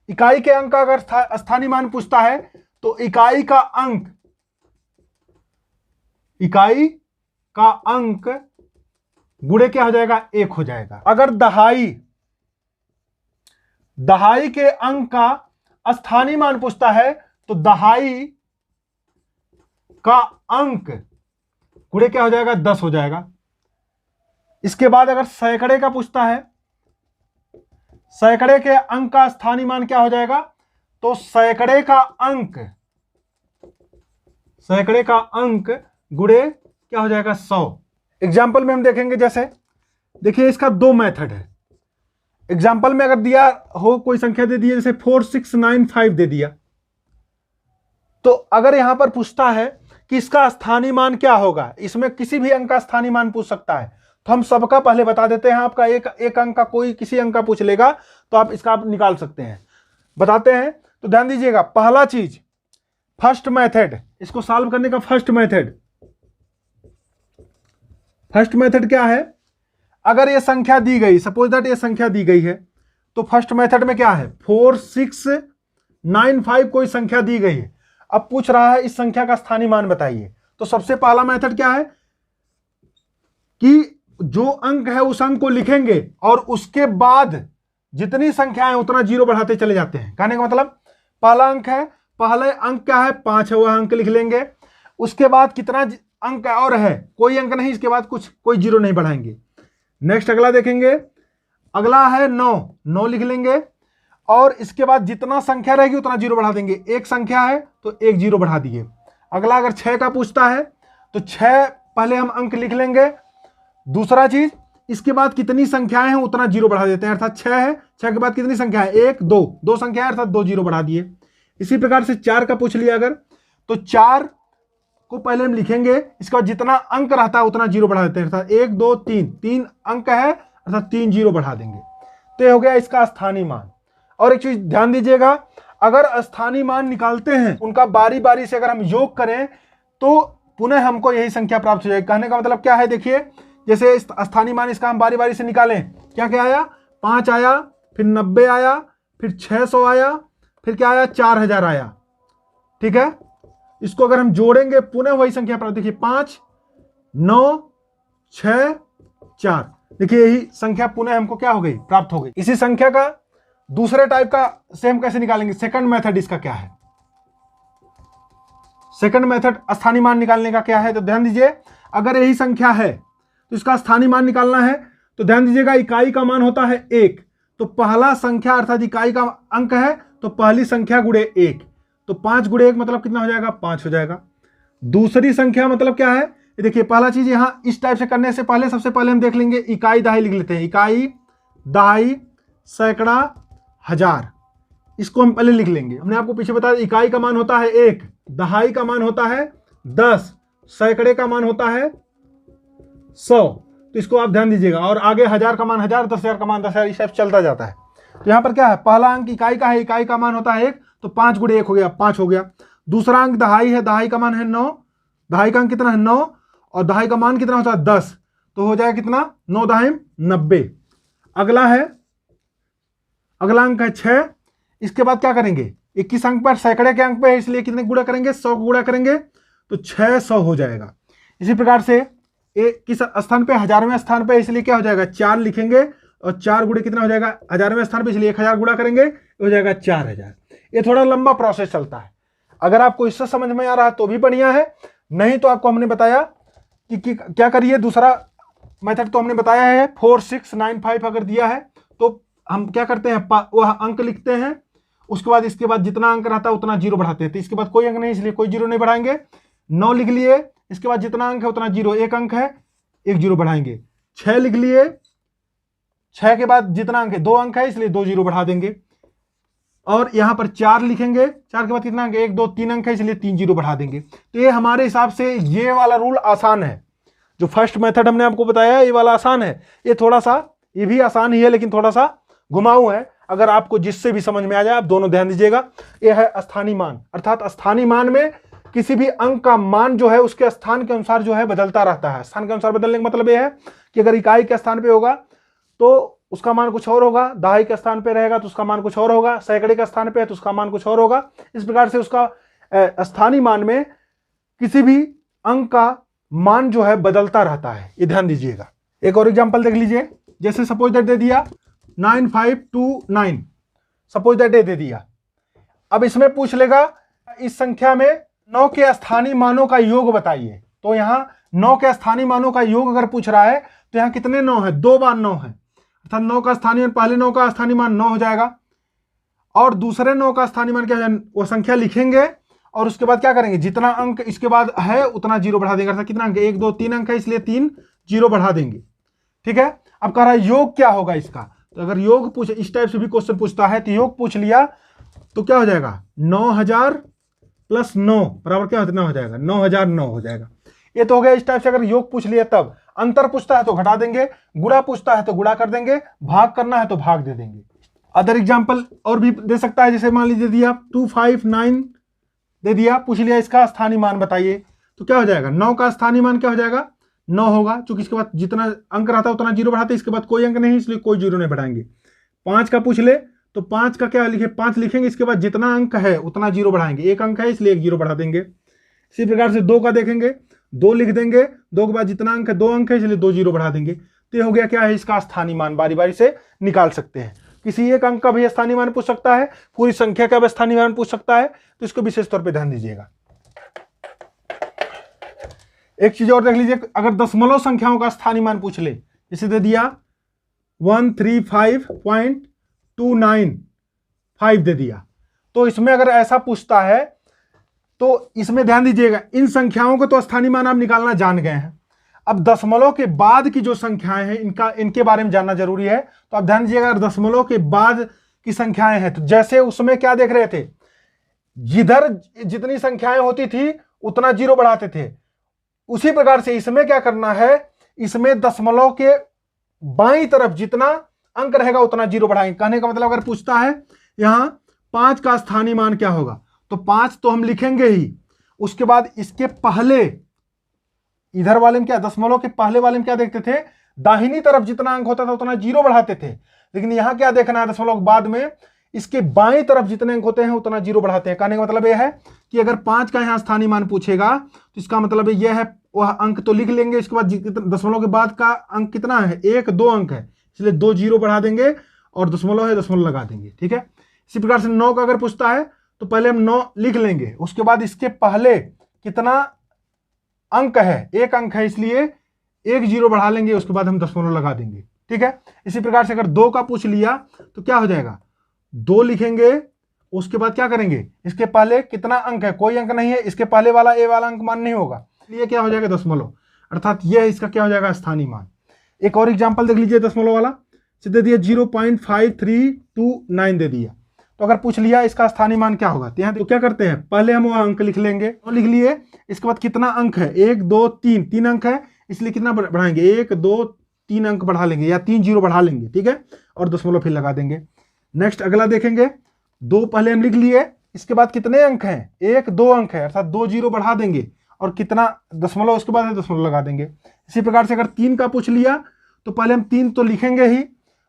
इकाई के अंक का अगर स्थानीय मान पूछता है तो इकाई का अंक गुणे क्या हो जाएगा, 1 हो जाएगा। अगर दहाई के अंक का स्थानीय मान पूछता है तो दहाई का अंक गुणे क्या हो जाएगा, 10 हो जाएगा। इसके बाद अगर सैकड़े का पूछता है, सैकड़े के अंक का स्थानीय मान क्या हो जाएगा, तो सैकड़े का अंक गुणे क्या हो जाएगा, 100। एग्जाम्पल में हम देखेंगे, जैसे देखिए इसका 2 मेथड है। एग्जाम्पल में अगर दिया हो कोई संख्या दे दी है, जैसे 4695 दे दिया, तो अगर यहां पर पूछता है कि इसका स्थानीय मान क्या होगा, इसमें किसी भी अंक का स्थानीय मान पूछ सकता है, तो हम सबका पहले बता देते हैं। आपका एक अंक का कोई किसी अंक का पूछ लेगा तो आप इसका निकाल सकते हैं, बताते हैं। तो ध्यान दीजिएगा, पहला चीज फर्स्ट मेथड, इसको सॉल्व करने का फर्स्ट मेथड क्या है, अगर ये संख्या दी गई, सपोज दैट ये संख्या दी गई है, तो फर्स्ट मेथड में क्या है, 4695 कोई संख्या दी गई है, अब पूछ रहा है इस संख्या का स्थानीय मान बताइए। तो सबसे पहला मेथड क्या है कि जो अंक है उस अंक को लिखेंगे और उसके बाद जितनी संख्याएं उतना जीरो बढ़ाते चले जाते हैं। कहने का मतलब पहला अंक है, पहले अंक क्या है, 5 है, वह अंक लिख लेंगे। उसके बाद कितना अंक और है, कोई अंक नहीं, इसके बाद कोई जीरो नहीं बढ़ाएंगे। नेक्स्ट अगला देखेंगे, अगला है 9 लिख लेंगे और इसके बाद जितना संख्या रहेगी उतना जीरो बढ़ा देंगे। एक संख्या है तो एक जीरो बढ़ा दिए। अगला अगर 6 का पूछता है तो 6 पहले हम अंक लिख लेंगे। दूसरा चीज, इसके बाद कितनी संख्याएं हैं उतना जीरो बढ़ा देते हैं, अर्थात 6 है, 6 के बाद कितनी संख्या है, 1 2 संख्या है, अर्थात 2 जीरो बढ़ा दिए। इसी प्रकार से 4 का पूछ लिया अगर, तो 4 को पहले हम लिखेंगे, इसके बाद जितना अंक रहता है उतना जीरो बढ़ा देते हैं, अर्थात 1 2 3 अंक है, अर्थात 3 जीरो बढ़ा देंगे। तो ये हो गया इसका स्थानीय मान। और एक चीज ध्यान दीजिएगा, अगर स्थानीय मान निकालते हैं उनका बारी बारी से अगर हम योग करें तो पुनः हमको यही संख्या प्राप्त हो जाएगी। कहने का मतलब क्या है, देखिए जैसे स्थानीय मान इसका हम बारी बारी से निकालें, क्या क्या आया, 5 आया, फिर 90 आया, फिर 600 आया, फिर क्या आया, 4000 आया। ठीक है, इसको अगर हम जोड़ेंगे पुनः वही संख्या प्राप्त, देखिए 5 9 6 4, देखिए यही संख्या पुनः हमको क्या हो गई, प्राप्त हो गई। इसी संख्या का दूसरे टाइप का से हम कैसे निकालेंगे, सेकंड मेथड इसका क्या है, सेकंड मेथड स्थानीय मान निकालने का क्या है। तो ध्यान दीजिए, अगर यही संख्या है तो इसका स्थानीय मान निकालना है। तो ध्यान दीजिएगा, इकाई का मान होता है 1, तो पहला संख्या अर्थात इकाई का अंक है तो पहली संख्या गुणे 1, तो 5 गुणे 1 मतलब कितना हो जाएगा, 5 हो जाएगा। दूसरी संख्या मतलब क्या है, देखिए पहला चीज यहां इस टाइप से करने से पहले सबसे पहले हम देख लेंगे, इकाई दहाई लिख लेते हैं, इकाई दहाई सैकड़ा हजार, इसको हम पहले लिख लेंगे। हमने आपको पीछे बताया इकाई का मान होता है 1, दहाई का मान होता है 10, सैकड़े का मान होता है 100, तो इसको आप ध्यान दीजिएगा। और आगे 1000 का मान 1000, 10,000 का मान 10,000, इस टाइप चलता जाता है। तो यहाँ पर क्या है, पहला अंक इकाई का है, इकाई का मान होता है 1, तो 5 गुणे 1 हो गया, 5 हो गया। दूसरा अंक दहाई है, दहाई का मान है 9, दहाई का अंक कितना है 9, और दहाई का मान कितना होता है 10, तो हो जाएगा कितना, 9 दहाई 90। अगला अंक है 6, इसके बाद क्या करेंगे, 21 अंक पर सैकड़े के अंक पे है, इसलिए कितने गुणा करेंगे, 100 गुणा करेंगे, तो 600 हो जाएगा। इसी प्रकार से किस स्थान पे, 1000वें स्थान पे, इसलिए क्या हो जाएगा, 4 लिखेंगे और 4 गुणे कितना हो जाएगा, 1000वें स्थान पे, इसलिए 1000 गुणा करेंगे, हो जाएगा 4000। ये थोड़ा लंबा प्रोसेस चलता है, अगर आपको इससे समझ में आ रहा है तो भी बढ़िया है, नहीं तो आपको हमने बताया कि क्या करिए, दूसरा मेथड तो हमने बताया है 4695 अगर दिया है तो हम क्या करते हैं, वह अंक लिखते हैं, उसके बाद इसके बाद जितना अंक रहता है उतना जीरो बढ़ाते हैं। तो इसके बाद कोई अंक नहीं, इसलिए कोई जीरो नहीं बढ़ाएंगे। 9 लिख लिए, इसके बाद जितना अंक है उतना जीरो, एक अंक है, एक जीरो बढ़ाएंगे। 6 लिख लिए, 6 के बाद जितना अंक है 2 अंक है, इसलिए 2 जीरो बढ़ा देंगे। और यहां पर 4 लिखेंगे, 4 के बाद कितना अंक है, 1 2 3 अंक है, इसलिए 3 जीरो बढ़ा देंगे। तो ये हमारे हिसाब से ये वाला रूल आसान है। जो फर्स्ट मेथड हमने आपको बताया ये वाला आसान है। ये थोड़ा सा, ये भी आसान ही है लेकिन थोड़ा सा घुमाऊ है। अगर आपको जिससे भी समझ में आ जाए आप दोनों ध्यान दीजिएगा। यह है स्थानीय मान, अर्थात स्थानीय मान में किसी भी अंक का मान जो है उसके स्थान के अनुसार जो है बदलता रहता है। स्थान के अनुसार बदलने का मतलब यह है कि अगर इकाई के स्थान पे होगा तो उसका मान कुछ और होगा, दहाई के स्थान पे रहेगा तो उसका मान कुछ और होगा, सैकड़े के स्थान पे है तो उसका मान कुछ और होगा। इस प्रकार से उसका स्थानीय मान में किसी भी अंक का मान जो है बदलता रहता है, ये ध्यान दीजिएगा। एक और एग्जांपल देख लीजिए, जैसे सपोज दैट दे दिया 9529, सपोज दैट दे दिया। अब इसमें पूछ लेगा इस संख्या में 9 के स्थानीय मानों का योग बताइए। तो यहां 9 के स्थानीय मानों का योग अगर पूछ रहा है तो यहां कितने 9 है, 2 बार 9 है, अर्थात 9 का स्थानीय मान, पहले 9 का स्थानीय मान 9 हो जाएगा और दूसरे 9 का स्थानीय मान क्या है, वो संख्या लिखेंगे और उसके बाद क्या करेंगे, जितना अंक इसके बाद है उतना जीरो बढ़ा देंगे। अर्थात कितना अंक है, 1 2 3 अंक है, इसलिए 3 जीरो बढ़ा देंगे। ठीक है, अब कह रहा है योग क्या होगा इसका। तो अगर योग पूछ, इस टाइप से भी क्वेश्चन पूछता है तो योग पूछ लिया तो क्या हो जाएगा, 9000 प्लस 9 बराबर क्या कितना हो जाएगा, 9009 हो जाएगा। ये तो हो गया इस टाइप से अगर योग पूछ लिया। तब अंतर पूछता है तो घटा देंगे, गुणा पूछता है तो गुणा कर देंगे, भाग करना है तो भाग दे देंगे। अदर एग्जांपल और भी दे सकता है, जैसे मान लीजिए दिया 259 दे दिया, पूछ लिया इसका स्थानीय मान बताइए। तो क्या हो जाएगा, 9 का स्थानीय मान क्या हो जाएगा, 9 होगा, चूंकि इसके बाद जितना अंक रहता है उतना जीरो बढ़ाते, इसके बाद कोई अंक नहीं इसलिए कोई जीरो नहीं बढ़ाएंगे। 5 का पूछ ले तो 5 का क्या लिखे, 5 लिखेंगे, इसके बाद जितना अंक है उतना जीरो बढ़ाएंगे, एक अंक है इसलिए 1 जीरो बढ़ा देंगे। इसी प्रकार से 2 का देखेंगे, 2 लिख देंगे, 2 के बाद जितना अंक है 2 अंक है इसलिए 2 जीरो बढ़ा देंगे। तो ये हो गया क्या है, इसका स्थानीय मान बारी बारी से निकाल सकते हैं। किसी एक अंक का भी स्थानीय मान पूछ सकता है, पूरी संख्या का भी स्थानीय मान पूछ सकता है, तो इसको विशेष तौर पर ध्यान दीजिएगा। एक चीज और देख लीजिए, अगर दशमलव संख्याओं का स्थानीय मान पूछ ले, जैसे दे दिया 135.295 दे दिया, तो इसमें अगर ऐसा पूछता है तो इसमें ध्यान दीजिएगा, इन संख्याओं को तो स्थानीय मान आप निकालना जान गए हैं। अब दशमलव के बाद की जो संख्याएं हैं इनके बारे में जानना जरूरी है। तो आप ध्यान दीजिएगा, अगर दशमलव के बाद की संख्याएं हैं तो जैसे उसमें क्या देख रहे थे, जिधर जितनी संख्याएं होती थी उतना जीरो बढ़ाते थे, उसी प्रकार से इसमें क्या करना है, इसमें दशमलव के बाईं तरफ जितना अंक रहेगा उतना जीरो बढ़ाएंगे। कहने का मतलब अगर पूछता है यहां 5 का स्थानीय मान क्या होगा, तो 5 तो हम लिखेंगे ही, उसके बाद इसके पहले इधर वाले में क्या, दशमलव के पहले वाले में क्या देखते थे, दाहिनी तरफ जितना अंक होता था उतना जीरो बढ़ाते थे। लेकिन यहां क्या देखना है, दशमलव बाद में इसके बाईं तरफ जितने अंक होते हैं उतना जीरो बढ़ाते हैं। कहने का मतलब यह है कि अगर 5 का यहां स्थानीय मान पूछेगा तो इसका मतलब यह है वह अंक तो लिख लेंगे, इसके बाद दशमलव के बाद का अंक कितना है, 1 2 अंक है, इसलिए 2 जीरो बढ़ा देंगे और दशमलव है दशमलव लगा देंगे। ठीक है, इसी प्रकार से 9 का अगर पूछता है तो पहले हम 9 लिख लेंगे, उसके बाद इसके पहले कितना अंक है, 1 अंक है, इसलिए 1 जीरो बढ़ा लेंगे, उसके बाद हम दशमलव लगा देंगे। ठीक है, इसी प्रकार से अगर 2 का पूछ लिया तो क्या हो जाएगा, 2 लिखेंगे, उसके बाद क्या करेंगे, इसके पहले कितना अंक है, कोई अंक नहीं है, इसके पहले वाला ए वाला अंक मान नहीं होगा, इसलिए क्या हो जाएगा दशमलव, अर्थात यह इसका क्या हो जाएगा, स्थानीय मान। एक और एग्जांपल देख लीजिए दशमलव वाला, दे दिया 0.5329 दे दिया। तो अगर पूछ लिया इसका स्थानीय मान क्या होगा, तो यहाँ तो क्या करते हैं, पहले हम वह अंक लिख लेंगे, तो लिख लिए, इसके बाद कितना अंक है, 1 2 3 3 अंक है, इसलिए कितना बढ़ाएंगे, 1 2 3 अंक बढ़ा लेंगे या 3 जीरो बढ़ा लेंगे। ठीक है, और दशमलव फिर लगा देंगे। नेक्स्ट अगला देखेंगे, 2 पहले हम लिख लिए, इसके बाद कितने अंक हैं, 1 2 अंक है, अर्थात 2 जीरो बढ़ा देंगे और कितना दशमलव उसके बाद दशमलव लगा देंगे। इसी प्रकार से अगर 3 का पूछ लिया तो पहले हम 3 तो लिखेंगे ही,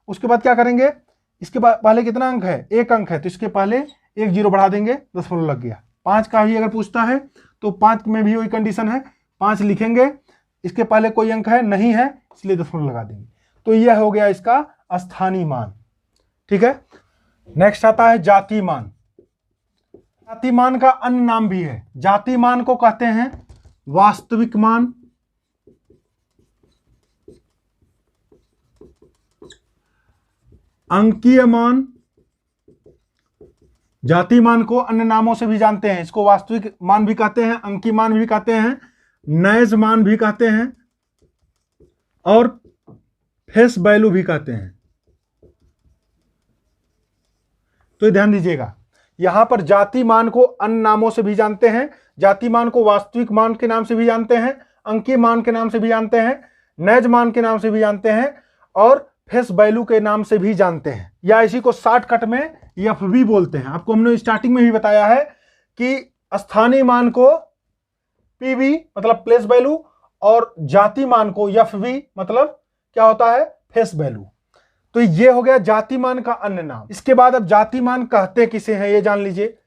उसके बाद क्या करेंगे, इसके बाद पहले कितना अंक है, 1 अंक है, तो इसके पहले 1 जीरो बढ़ा देंगे, दशमलव लग गया। 5 का ही अगर पूछता है तो 5 में भी वही कंडीशन है, 5 लिखेंगे, इसके पहले कोई अंक है नहीं है, इसलिए दशमलव लगा देंगे। तो यह हो गया इसका स्थानीय मान। ठीक है, नेक्स्ट आता है जाति मान। जाति मान का अन्य नाम भी है, जाति मान को कहते हैं वास्तविक मान, अंकीय मान, जाति मान को अन्य नामों से भी जानते हैं, इसको वास्तविक मान भी कहते हैं, अंकीय मान भी कहते हैं, नैज मान भी कहते हैं और फेस वैल्यू भी कहते हैं। तो ध्यान दीजिएगा, यहां पर जाति मान को अन्य नामों से भी जानते हैं, जाति मान को वास्तविक मान के नाम से भी जानते हैं, अंकीय मान के नाम से भी जानते हैं, नैज मान के नाम से भी जानते हैं और फेस वैल्यू के नाम से भी जानते हैं, या इसी को शॉर्टकट में एफवी बोलते हैं। आपको हमने स्टार्टिंग में भी बताया है कि स्थानीय मान को पीवी मतलब प्लेस वैल्यू और जाति मान को एफवी मतलब क्या होता है, फेस वैल्यू। तो ये हो गया जाति मान का अन्य नाम। इसके बाद अब जाति मान कहते किसे हैं ये जान लीजिए।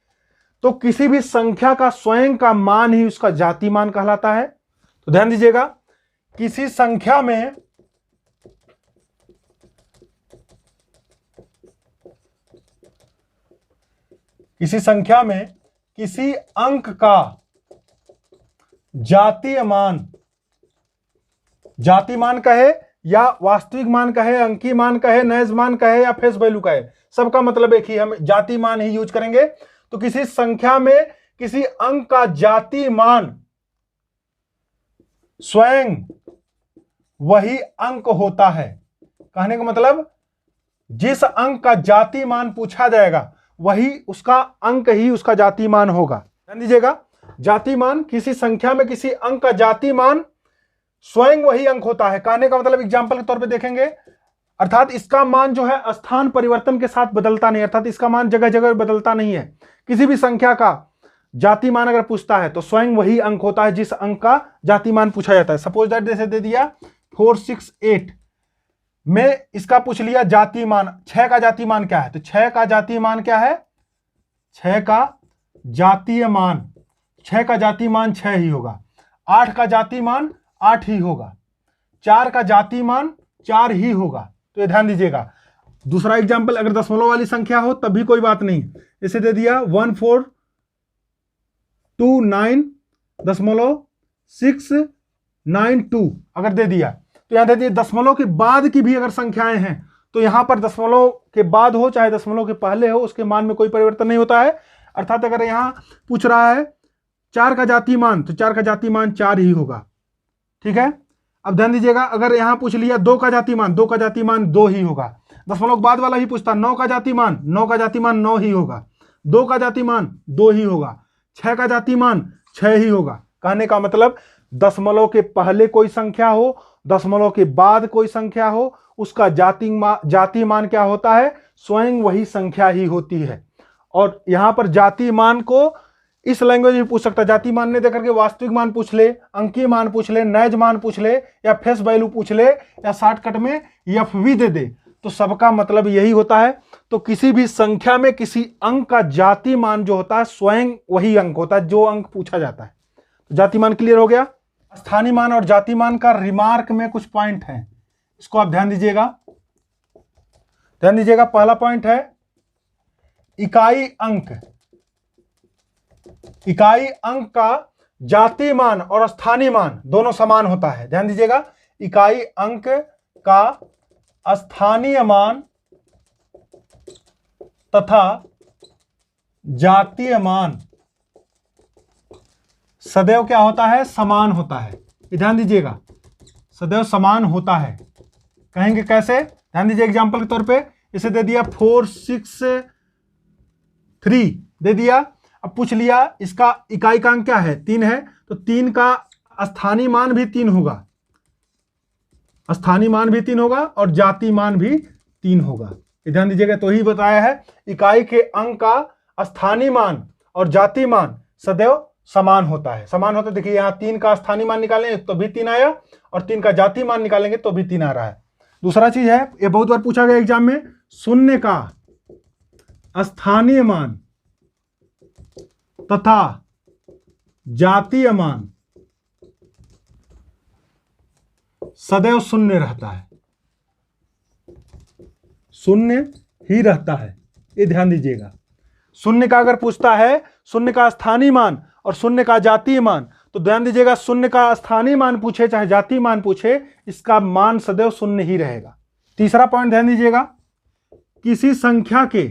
तो किसी भी संख्या का स्वयं का मान ही उसका जाति मान कहलाता है। तो ध्यान दीजिएगा, किसी संख्या में किसी अंक का जातीय मान, जाति मान कहे या वास्तविक मान कहे, अंकीय मान कहे, नैज मान कहे या फेस वैल्यू कहे, सबका मतलब एक ही, हम जाति मान ही यूज करेंगे। तो किसी संख्या में किसी अंक का जाति मान स्वयं वही अंक होता है। कहने का मतलब जिस अंक का जाति मान पूछा जाएगा वही उसका अंक ही उसका जाति मान होगा। ध्यान दीजिएगा, जाति मान किसी संख्या में किसी अंक का जाति मान स्वयं वही अंक होता है। कहने का मतलब एग्जाम्पल के तौर पे देखेंगे, अर्थात इसका मान जो है स्थान परिवर्तन के साथ बदलता नहीं, अर्थात इसका मान जगह जगह बदलता नहीं है। किसी भी संख्या का जाति मान अगर पूछता है तो स्वयं वही अंक होता है जिस अंक का जाति मान पूछा जाता है। सपोज दैट जैसे दे दिया 468 में इसका पूछ लिया जाति मान, 6 का जाति मान क्या है, तो 6 का जाति मान क्या है, 6 का जातीय मान, 6 का जाति मान 6 ही होगा। 8 का जाति मान 8 ही होगा। 4 का जाति मान 4 ही होगा। तो ये ध्यान दीजिएगा। दूसरा एग्जाम्पल, अगर दशमलव वाली संख्या हो तब भी कोई बात नहीं, इसे दे दिया 1429.692 अगर दे दिया, तो यहां दे दिए दशमलव के बाद की भी अगर संख्याएं हैं तो यहां पर दशमलव के बाद हो चाहे दशमलव के पहले हो उसके मान में कोई परिवर्तन नहीं होता है। अर्थात अगर यहां पूछ रहा है 4 का जाति मान तो 4 का जाति मान 4 ही होगा। ठीक है, अब ध्यान दीजिएगा, अगर यहां पूछ लिया 2 का जाति मान, 2 का जाति मान 2 ही होगा। दशमलव के बाद वाला ही पूछता 9 का जाति मान, 9 का जाति मान 9 ही होगा। 2 का जाति मान 2 ही होगा। 6 का जाति मान 6 ही होगा। कहने का मतलब दशमलव के पहले कोई संख्या हो, दशमलव के बाद कोई संख्या हो, उसका जाति मान क्या होता है, स्वयं वही संख्या ही होती है। और यहां पर जाति मान को इस लैंग्वेज में पूछ सकता है, जाति मान ने देकर के वास्तविक मान पूछ ले, अंकीय मान पूछ ले, नैज मान पूछ ले या फेस वैल्यू पूछ ले या शॉर्टकट में एफवी दे दे, तो सबका मतलब यही होता है। तो किसी भी संख्या में किसी अंक का जाति मान जो होता है स्वयं वही अंक होता है जो अंक पूछा जाता है। तो जाति मान क्लियर हो गया। स्थानीय मान और जाति मान का रिमार्क में कुछ पॉइंट है, इसको आप ध्यान दीजिएगा। ध्यान दीजिएगा, पहला पॉइंट है इकाई अंक। इकाई अंक का जाति मान और स्थानीय मान दोनों समान होता है। ध्यान दीजिएगा, इकाई अंक का स्थानीय मान तथा जातीय मान सदैव क्या होता है, समान होता है। ध्यान दीजिएगा, सदैव समान होता है। कहेंगे कैसे, ध्यान दीजिए एग्जांपल के तौर पे इसे दे दिया 463 दे दिया। अब पूछ लिया इसका इकाई का अंक क्या है, 3 है, तो 3 का स्थानीय मान भी 3 होगा, स्थानीय मान भी 3 होगा और जाति मान भी 3 होगा। ध्यान दीजिएगा, तो ही बताया है इकाई के अंक का स्थानीय मान और जाति मान सदैव समान होता है। समान होता है, देखिए यहाँ 3 का स्थानीय मान निकालेंगे तो भी 3 आया और 3 का जाति मान निकालेंगे तो भी 3 आ रहा है। दूसरा चीज है, ये बहुत बार पूछा गया एग्जाम में, शून्य का स्थानीय मान तथा जातीय मान सदैव शून्य रहता है, शून्य ही रहता है। ये ध्यान दीजिएगा, शून्य का अगर पूछता है, शून्य का स्थानीय मान और शून्य का जातीय मान, तो ध्यान दीजिएगा शून्य का स्थानीय मान पूछे चाहे जातीय मान पूछे, इसका मान सदैव शून्य ही रहेगा। तीसरा पॉइंट ध्यान दीजिएगा, किसी संख्या के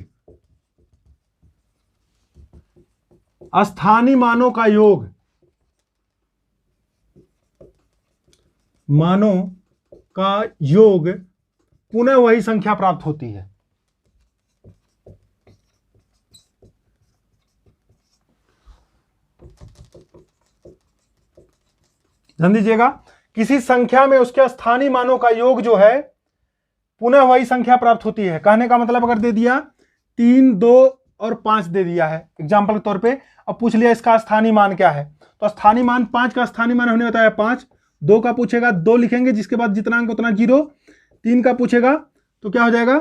स्थानीय मानों का योग, मानों का योग पुनः वही संख्या प्राप्त होती है। ध्यान दीजिएगा, किसी संख्या में उसके स्थानीय मानों का योग जो है पुनः वही संख्या प्राप्त होती है। कहने का मतलब अगर दे दिया 3, 2 और 5 दे दिया है एग्जाम्पल के तौर पे, अब पूछ लिया इसका स्थानीय मान क्या है, तो स्थानीय मान 5 का स्थानीय मान हमने बताया 5, 2 का पूछेगा 2 लिखेंगे, जिसके बाद जितना अंक उतना 0, 3 का पूछेगा तो क्या हो जाएगा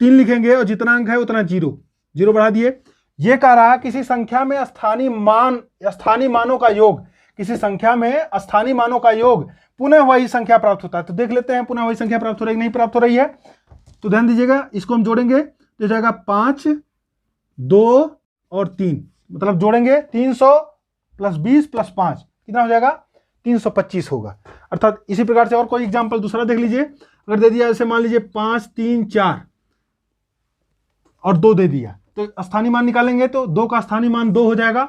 3 लिखेंगे और जितना अंक है उतना 0, 0 बढ़ा दिए। ये कह रहा है किसी संख्या में स्थानीय मानों का योग, किसी संख्या में स्थानीय मानों का योग पुनः वही संख्या प्राप्त होता है। तो देख लेते हैं पुनः वही संख्या प्राप्त हो रही है नहीं प्राप्त हो रही है। तो ध्यान दीजिएगा, इसको हम जोड़ेंगे तो जाएगा 5, 2 और 3, मतलब जोड़ेंगे 300 + 20 + 5 कितना हो जाएगा 325 होगा। अर्थात इसी प्रकार से और कोई एग्जाम्पल दूसरा देख लीजिए, अगर दे दिया जैसे मान लीजिए 5, 3, 4 और 2 दे दिया, तो स्थानीय मान निकालेंगे तो 2 का स्थानीय मान 2 हो जाएगा,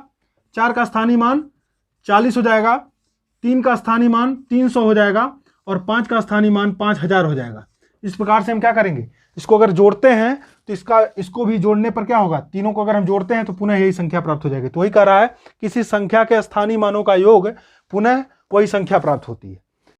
4 का स्थानीय मान 40 हो जाएगा, 3 का स्थानीय मान 300 हो जाएगा और 5 का स्थानीय मान 5000 हो जाएगा। इस प्रकार से हम क्या करेंगे, इसको अगर जोड़ते हैं तो इसको भी जोड़ने पर क्या होगा, तीनों को अगर हम जोड़ते हैं तो पुनः यही संख्या प्राप्त हो जाएगी। तो वही कह रहा है किसी संख्या के स्थानीय मानों का योग पुनः वही संख्या प्राप्त होती है।